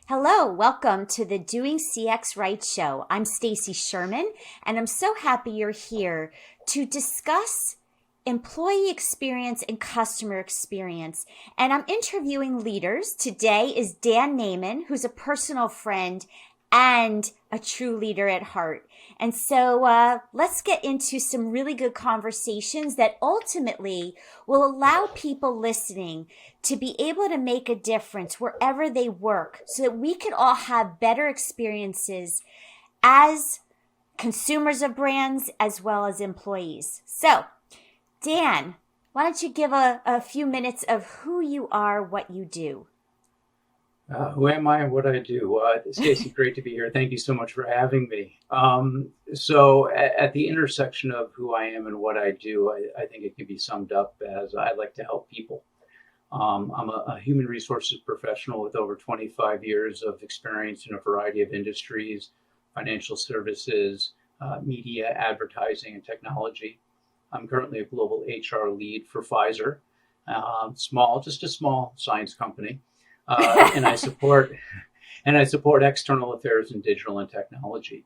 Hello, welcome to the DoingCXRight show. I'm Stacy Sherman, and I'm so happy you're here to discuss employee experience and customer experience. And I'm interviewing leaders. Today is Dan Naiman, who's a personal friend and a true leader at heart. And so let's get into some really good conversations that ultimately will allow people listening to be able to make a difference wherever they work so that we can all have better experiences as consumers of brands as well as employees. So, Dan, why don't you give a few minutes of who you are, what you do? Who am I and what I do? Stacy, great to be here. Thank you so much for having me. At the intersection of who I am and what I do, I think it can be summed up as I like to help people. I'm a human resources professional with over 25 years of experience in a variety of industries, financial services, media, advertising, and technology. I'm currently a global HR lead for Pfizer, just a small science company. And I support external affairs in digital and technology.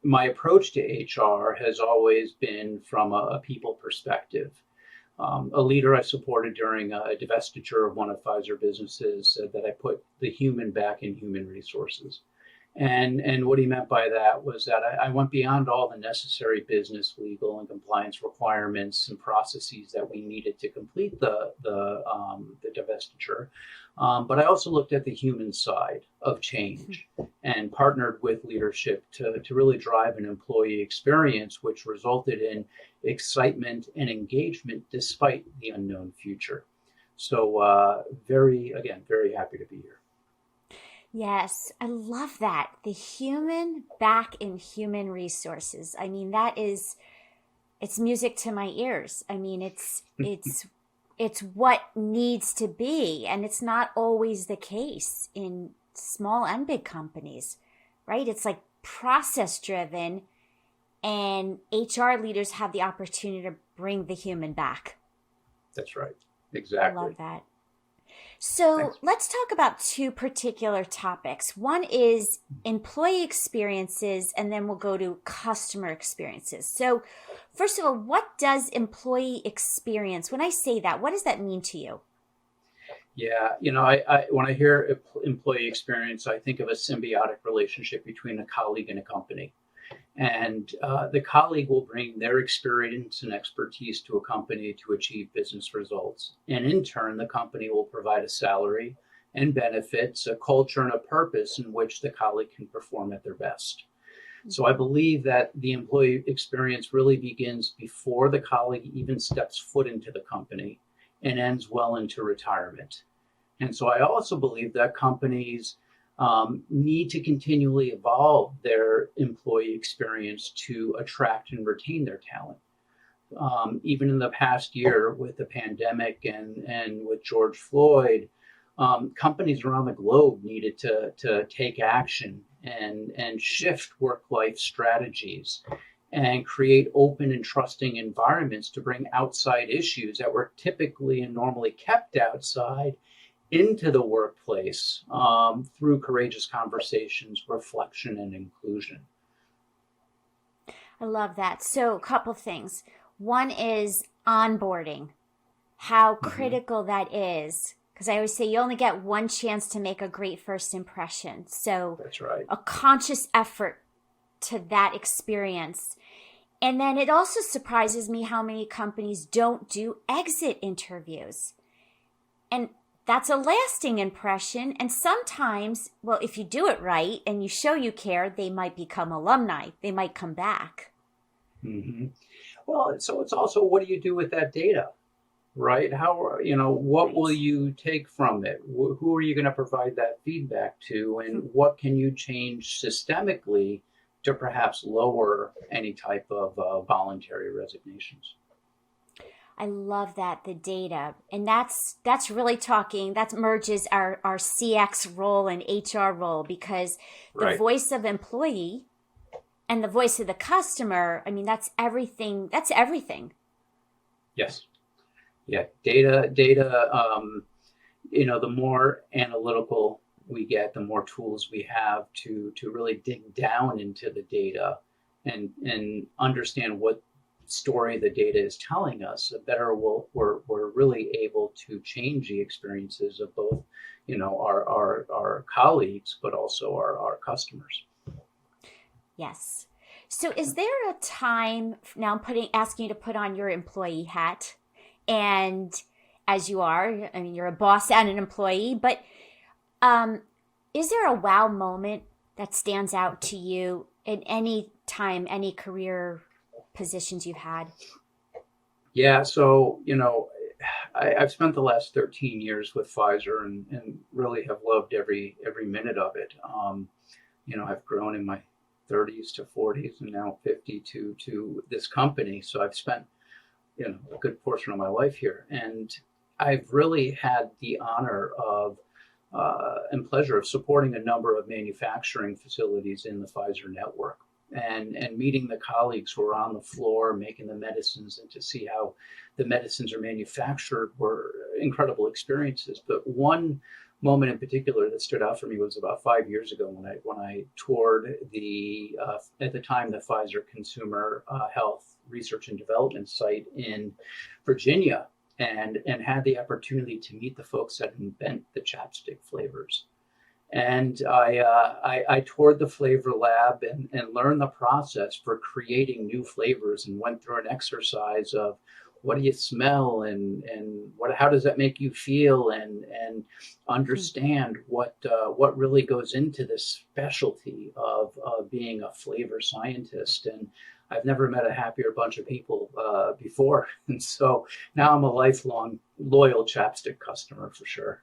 My approach to HR has always been from a people perspective. A leader I supported during a divestiture of one of Pfizer businesses said that I put the human back in human resources. And what he meant by that was that I went beyond all the necessary business, legal, and compliance requirements and processes that we needed to complete the divestiture. But I also looked at the human side of change and partnered with leadership to really drive an employee experience, which resulted in excitement and engagement despite the unknown future. So very happy to be here. Yes, I love that. The human back in human resources. I mean, it's music to my ears. I mean, it's what needs to be, and it's not always the case in small and big companies, right? It's like process driven, and HR leaders have the opportunity to bring the human back. That's right. I Exactly. love that. So Thanks. let's talk about two particular topics. One is employee experiences, and then we'll go to customer experiences. So, first of all, what does employee experience, when I say that, what does that mean to you? Yeah, I when I hear employee experience, I think of a symbiotic relationship between a colleague and a company. And the colleague will bring their experience and expertise to a company to achieve business results. And in turn, the company will provide a salary and benefits, a culture, and a purpose in which the colleague can perform at their best. So I believe that the employee experience really begins before the colleague even steps foot into the company and ends well into retirement. And so I also believe that companies need to continually evolve their employee experience to attract and retain their talent. Even in the past year with the pandemic and with George Floyd, companies around the globe needed to take action and shift work-life strategies and create open and trusting environments to bring outside issues that were typically and normally kept outside into the workplace through courageous conversations, reflection, and inclusion. I love that. So, a couple things. One is onboarding, how Hmm. critical that is. Because I always say you only get one chance to make a great first impression. So, That's right. a conscious effort to that experience. And then it also surprises me how many companies don't do exit interviews. And that's a lasting impression. And sometimes, well, if you do it right and you show you care, they might become alumni. They might come back. Hmm. Well, so it's also what do you do with that data, right? What will Right. you take from it? Who are you going to provide that feedback to? And what can you change systemically to perhaps lower any type of voluntary resignations? I love that, the data. And that's really talking, that merges our CX role and HR role because the Right. voice of employee and the voice of the customer, I mean, that's everything. That's everything. Yes. Yeah. Data. The more analytical we get, the more tools we have to really dig down into the data and understand what story the data is telling us, the better we're really able to change the experiences of both, our colleagues, but also our customers. Yes. So is there a time now asking you to put on your employee hat, and as you are, I mean, you're a boss and an employee, but is there a wow moment that stands out to you in any time, any career positions you've had? Yeah, so I've spent the last 13 years with Pfizer and really have loved every minute of it. I've grown in my 30s to 40s and now 50 to this company. So I've spent a good portion of my life here, and I've really had the honor of and pleasure of supporting a number of manufacturing facilities in the Pfizer network, and meeting the colleagues who are on the floor making the medicines, and to see how the medicines are manufactured were incredible experiences. But one moment in particular that stood out for me was about 5 years ago when I toured the at the time the Pfizer Consumer Health Research and Development site in Virginia, and had the opportunity to meet the folks that invent the chapstick flavors. And I toured the flavor lab and learned the process for creating new flavors, and went through an exercise of what do you smell, and how does that make you feel, and understand what really goes into this specialty of being a flavor scientist. And I've never met a happier bunch of people before, and so now I'm a lifelong loyal chapstick customer for sure.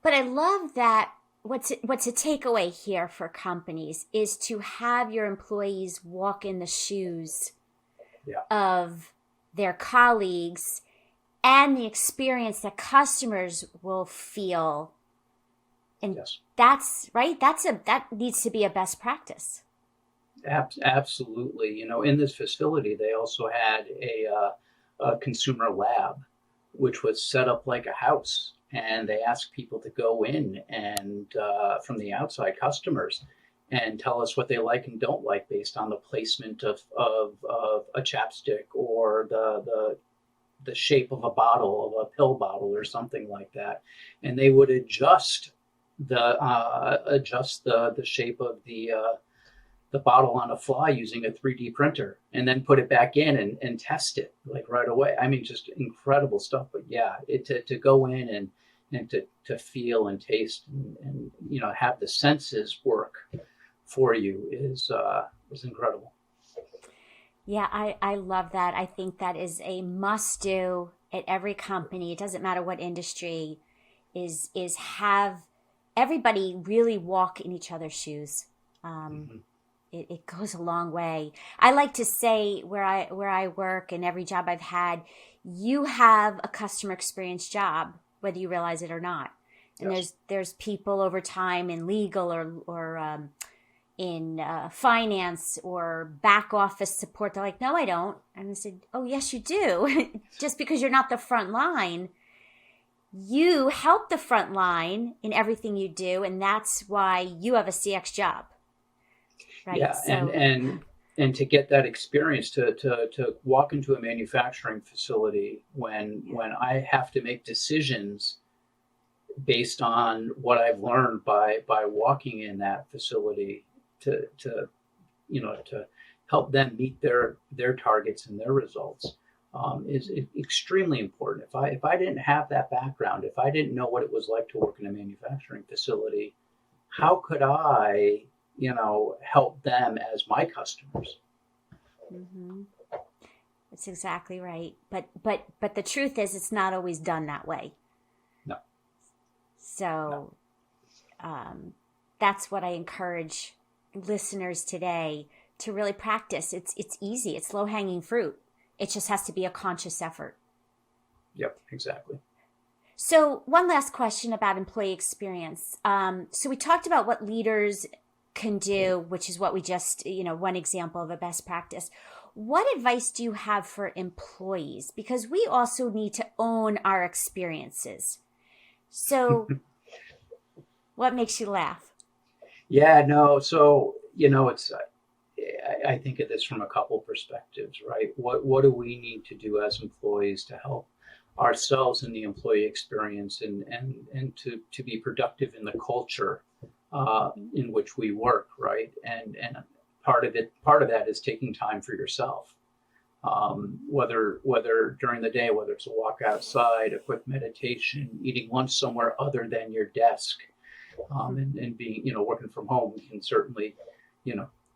But I love that. What's a takeaway here for companies is to have your employees walk in the shoes of their colleagues, and the experience that customers will feel. And Yes. that's right. That needs to be a best practice. Absolutely. In this facility, they also had a consumer lab, which was set up like a house. And they asked people to go in and from the outside, customers, and tell us what they like and don't like based on the placement of a chapstick, or the shape of a bottle, of a pill bottle or something like that. And they would adjust the shape of the bottle on a fly using a 3D printer, and then put it back in and test it like right away. I mean, just incredible stuff. But yeah, to go in and to feel and taste and have the senses work for you is incredible. Yeah, I love that. I think that is a must do at every company. It doesn't matter what industry, is have everybody really walk in each other's shoes. Mm-hmm. It goes a long way. I like to say where I work and every job I've had, you have a customer experience job, whether you realize it or not. And Yes. there's people over time in legal or in finance or back office support. They're like, no, I don't. And I said, oh, yes, you do. Just because you're not the front line, you help the front line in everything you do. And that's why you have a CX job. Right. Yeah, So, and to get that experience, to walk into a manufacturing facility when I have to make decisions based on what I've learned by walking in that facility, to help them meet their targets and their results, is extremely important. If I didn't have that background, if I didn't know what it was like to work in a manufacturing facility, how could I help them as my customers? mm-hmm. That's exactly right. But the truth is, it's not always done that way. No. So, that's what I encourage listeners today to really practice. It's easy. It's low hanging fruit. It just has to be a conscious effort. Yep, exactly. So one last question about employee experience. So we talked about what leaders can do, which is what we just, one example of a best practice. What advice do you have for employees? Because we also need to own our experiences. So What makes you laugh? Yeah, no. So, it's, I think of this from a couple perspectives, right? What do we need to do as employees to help ourselves in the employee experience and to be productive in the culture in which we work, right? And part of that is taking time for yourself. Whether during the day, whether it's a walk outside, a quick meditation, eating lunch somewhere other than your desk, and being, working from home, we can certainly,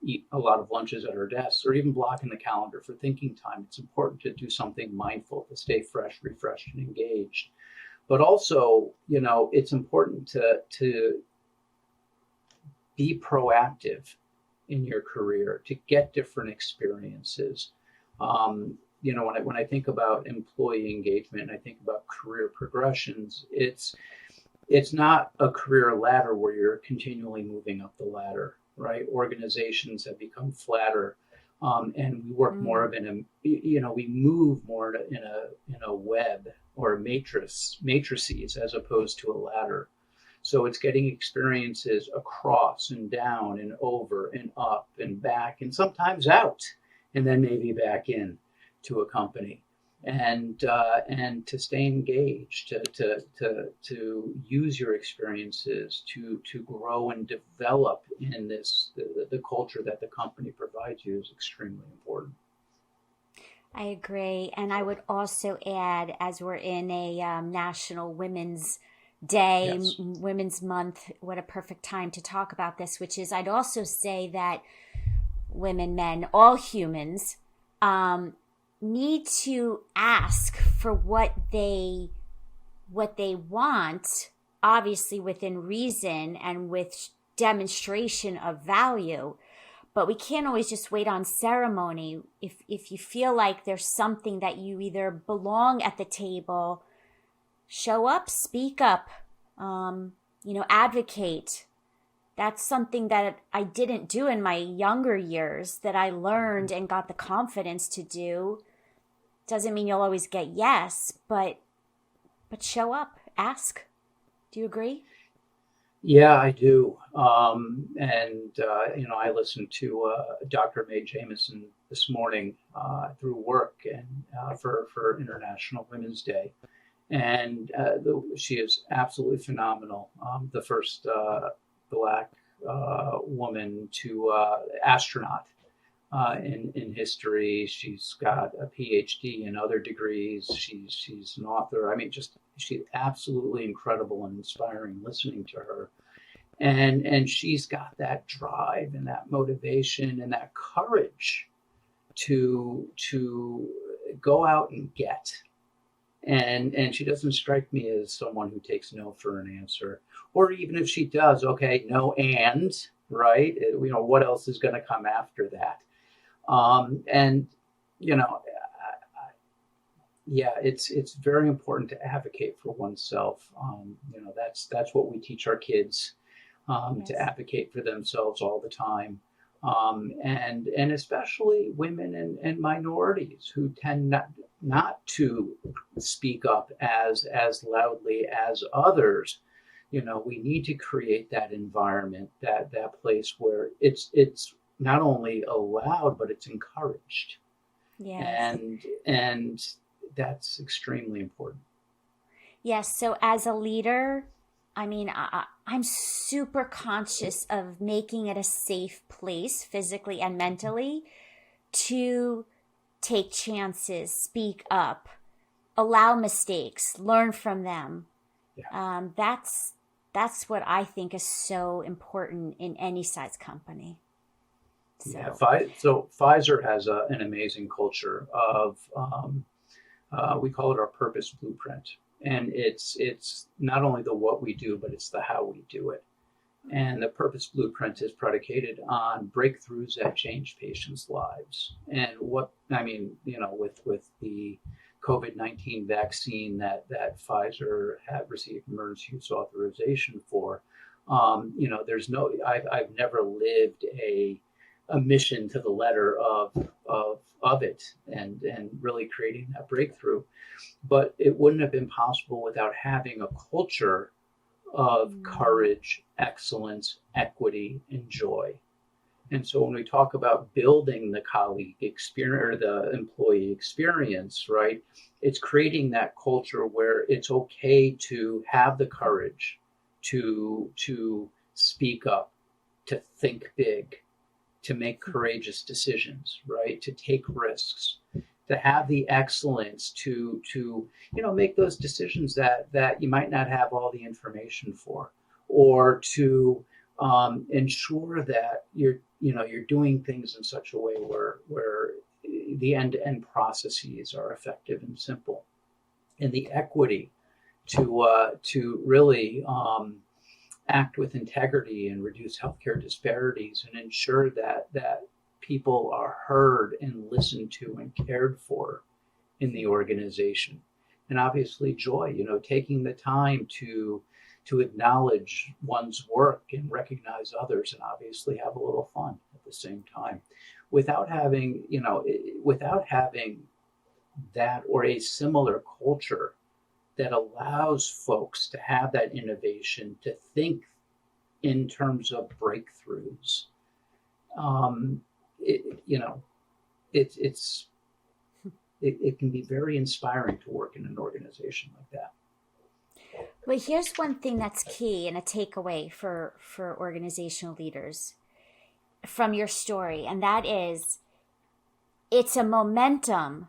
eat a lot of lunches at our desks, or even blocking the calendar for thinking time. It's important to do something mindful to stay fresh, refreshed, and engaged. But also, it's important to be proactive in your career, to get different experiences. When I think about employee engagement, and I think about career progressions, it's not a career ladder where you're continually moving up the ladder, right? Organizations have become flatter, and we work more of we move more in a web or matrices as opposed to a ladder. So it's getting experiences across and down and over and up and back and sometimes out, and then maybe back in to a company, and to stay engaged, to use your experiences to grow and develop in the culture that the company provides you is extremely important. I agree. And I would also add, as we're in a National Women's Day, Yes. Women's Month, what a perfect time to talk about this, which is I'd also say that women, men, all humans need to ask for what they want, obviously within reason and with demonstration of value. But we can't always just wait on ceremony. If you feel like there's something that you either belong at the table, show up, speak up, advocate. That's something that I didn't do in my younger years that I learned and got the confidence to do. Doesn't mean you'll always get yes, but show up, ask. Do you agree? Yeah, I do. I listened to Dr. Mae Jameson this morning through work and for International Women's Day. And she is absolutely phenomenal. The first Black woman to astronaut in history. She's got a PhD and other degrees. She's an author. I mean, she's absolutely incredible and inspiring listening to her. And she's got that drive and that motivation and that courage to go out and get. And she doesn't strike me as someone who takes no for an answer. Or even if she does, okay, no and, right? What else is going to come after that? It's very important to advocate for oneself. That's what we teach our kids, Yes. to advocate for themselves all the time. And especially women and minorities who tend not to speak up as loudly as others. We need to create that environment, that place where it's not only allowed, but it's encouraged. Yes. And that's extremely important. Yes. So as a leader, I mean, I'm super conscious of making it a safe place, physically and mentally, to take chances, speak up, allow mistakes, learn from them. Yeah. That's what I think is so important in any size company. Yeah. So, So Pfizer has an amazing culture of, we call it our purpose blueprint. And it's not only the what we do, but it's the how we do it. And the purpose blueprint is predicated on breakthroughs that change patients' lives. And with the COVID-19 vaccine that Pfizer had received emergency use authorization for, I've never lived a mission to the letter of it and really creating that breakthrough. But it wouldn't have been possible without having a culture of courage, excellence, equity, and joy. And so when we talk about building the colleague experience or the employee experience, right, it's creating that culture where it's okay to have the courage to speak up, to think big, to make courageous decisions, right, to take risks, to have the excellence to make those decisions that you might not have all the information for, or to ensure that you're doing things in such a way where the end-to-end processes are effective and simple, and the equity to really act with integrity and reduce healthcare disparities and ensure that people are heard and listened to and cared for in the organization. And obviously joy, taking the time to acknowledge one's work and recognize others, and obviously have a little fun at the same time, without having that or a similar culture that allows folks to have that innovation, to think in terms of breakthroughs. It can be very inspiring to work in an organization like that. Well, here's one thing that's key and a takeaway for organizational leaders from your story, and that is it's a momentum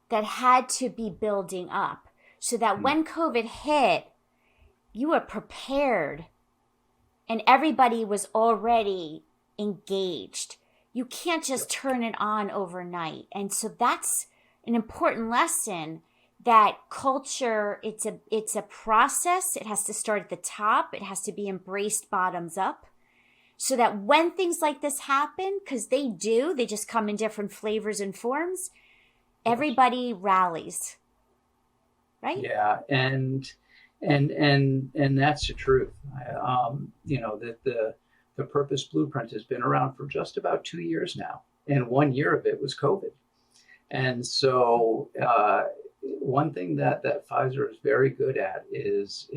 that had to be building up so that when COVID hit, you were prepared and everybody was already engaged. You can't just turn it on overnight. And so that's an important lesson, that culture, it's a process. It has to start at the top. It has to be embraced bottoms up, so that when things like this happen, because they just come in different flavors and forms, everybody rallies. Right? Yeah, and that's the truth. That the Purpose Blueprint has been around for just about 2 years now, and 1 year of it was COVID. And so one thing that Pfizer is very good at is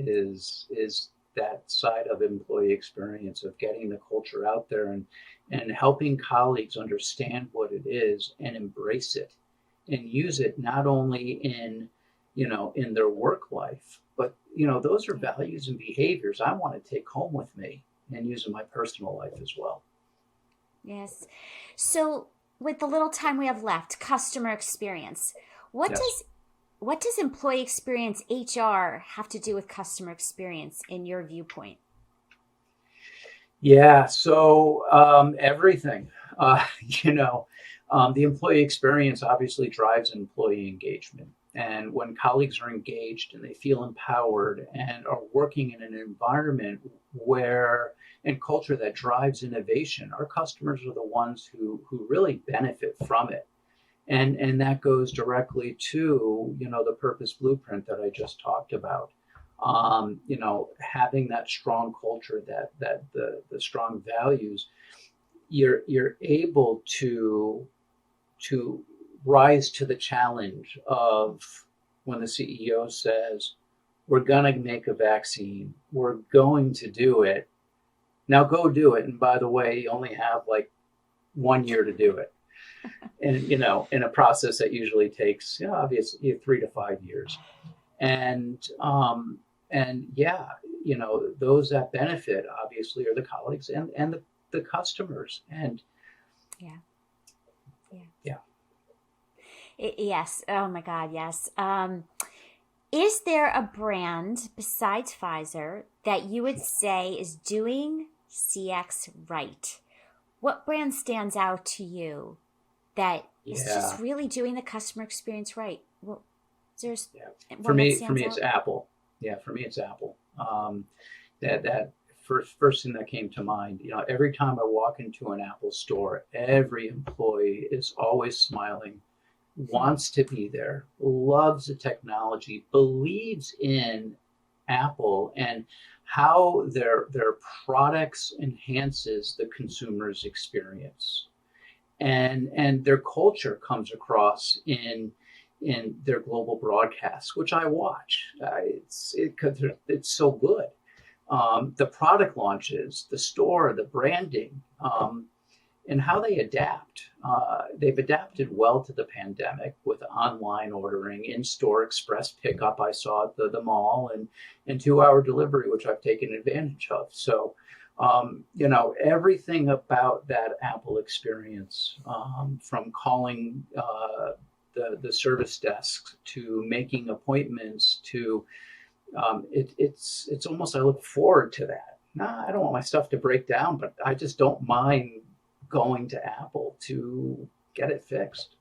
that side of employee experience, of getting the culture out there and helping colleagues understand what it is and embrace it and use it not only in their work life, but those are values and behaviors I want to take home with me and use in my personal life as well. Yes. So with the little time we have left, customer experience. What does employee experience HR have to do with customer experience in your viewpoint? Yeah, so everything. The employee experience obviously drives employee engagement. And when colleagues are engaged and they feel empowered and are working in an environment and culture that drives innovation, our customers are the ones who really benefit from it. And that goes directly to, the Purpose Blueprint that I just talked about. Having that strong culture, that the strong values, you're able to rise to the challenge of when the CEO says, we're going to make a vaccine, we're going to do it. Now go do it. And by the way, you only have like 1 year to do it. And, in a process that usually takes, obviously 3 to 5 years. And those that benefit obviously are the colleagues and the customers. And yeah. Yes. Oh my God. Yes. Is there a brand besides Pfizer that you would say is doing CX right? What brand stands out to you that is just really doing the customer experience right? Well, for me, it's Apple. Yeah, for me, it's Apple. That first thing that came to mind. Every time I walk into an Apple store, every employee is always smiling, wants to be there, loves the technology, believes in Apple and how their products enhances the consumer's experience. And their culture comes across in their global broadcasts, which I watch. It's so good. the product launches, the store, the branding, and how they adapt. They've adapted well to the pandemic with online ordering, in-store express pickup I saw at the mall, and 2-hour delivery, which I've taken advantage of. So, everything about that Apple experience, from calling the service desks to making appointments to it's almost, I look forward to that. I don't want my stuff to break down, but I just don't mind going to Apple to get it fixed.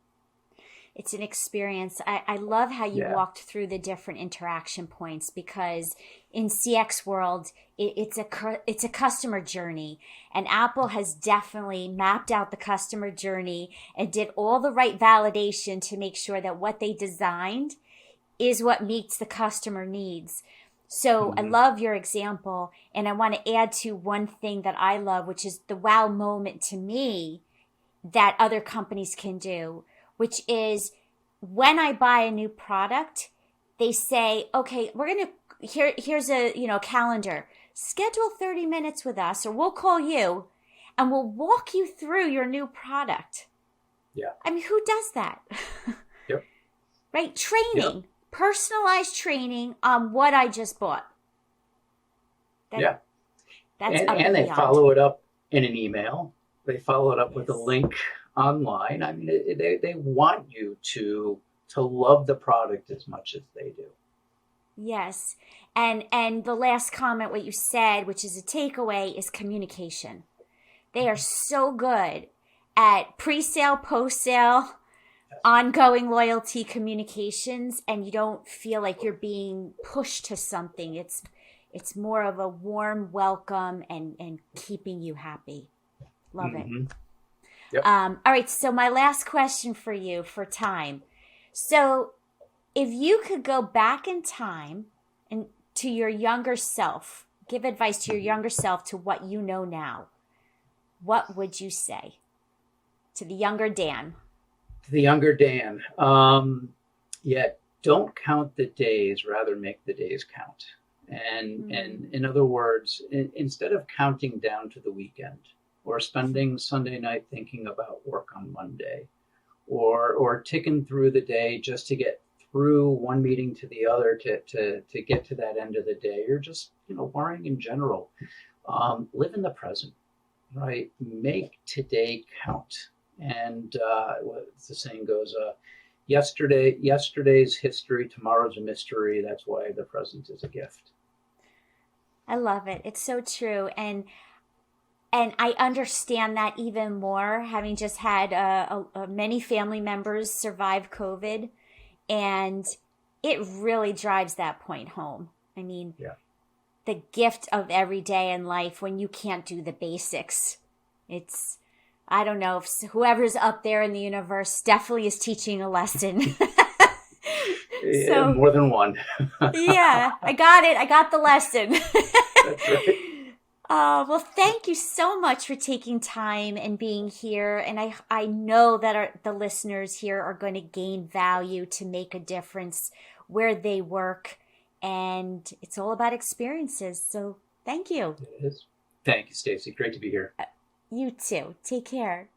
It's an experience. I love how you Yeah. walked through the different interaction points, because in CX world, it's a customer journey, and Apple has definitely mapped out the customer journey and did all the right validation to make sure that what they designed is what meets the customer needs. So I Mhm. love your example, and I want to add to one thing that I love, which is the wow moment to me that other companies can do, which is when I buy a new product, they say, okay, we're going to, here's a, calendar, schedule 30 minutes with us, or we'll call you and we'll walk you through your new product. Yeah. I mean, who does that? Yep. Right? Training. Yep. Personalized training on what I just bought. Yeah. That's And they beyond. follow it up in an email. They follow it up with a link online. I mean, they want you to love the product as much as they do. Yes. And the last comment, what you said, which is a takeaway, is communication. They are so good at pre-sale, post-sale, ongoing loyalty communications, and you don't feel like you're being pushed to something. It's more of a warm welcome and keeping you happy. Love it. Yep. All right. So my last question for you for time. So if you could go back in time and to your younger self, give advice to your younger self to what you know now, what would you say to the younger Dan? The younger Dan, don't count the days, rather make the days count. And in other words, instead of counting down to the weekend or spending Sunday night thinking about work on Monday, or ticking through the day just to get through one meeting to the other to get to that end of the day, you're just worrying in general. Live in the present, right? Make today count. And what the saying goes, yesterday's history, tomorrow's a mystery. That's why the present is a gift. I love it. It's so true. And I understand that even more, having just had many family members survive COVID, and it really drives that point home. I mean, the gift of every day in life when you can't do the basics. I don't know if whoever's up there in the universe definitely is teaching a lesson. So, more than one. Yeah, I got it. I got the lesson. That's right. Well, thank you so much for taking time and being here. And I know that the listeners here are going to gain value to make a difference where they work. And it's all about experiences. So thank you. It is. Thank you, Stacy. Great to be here. You too. Take care.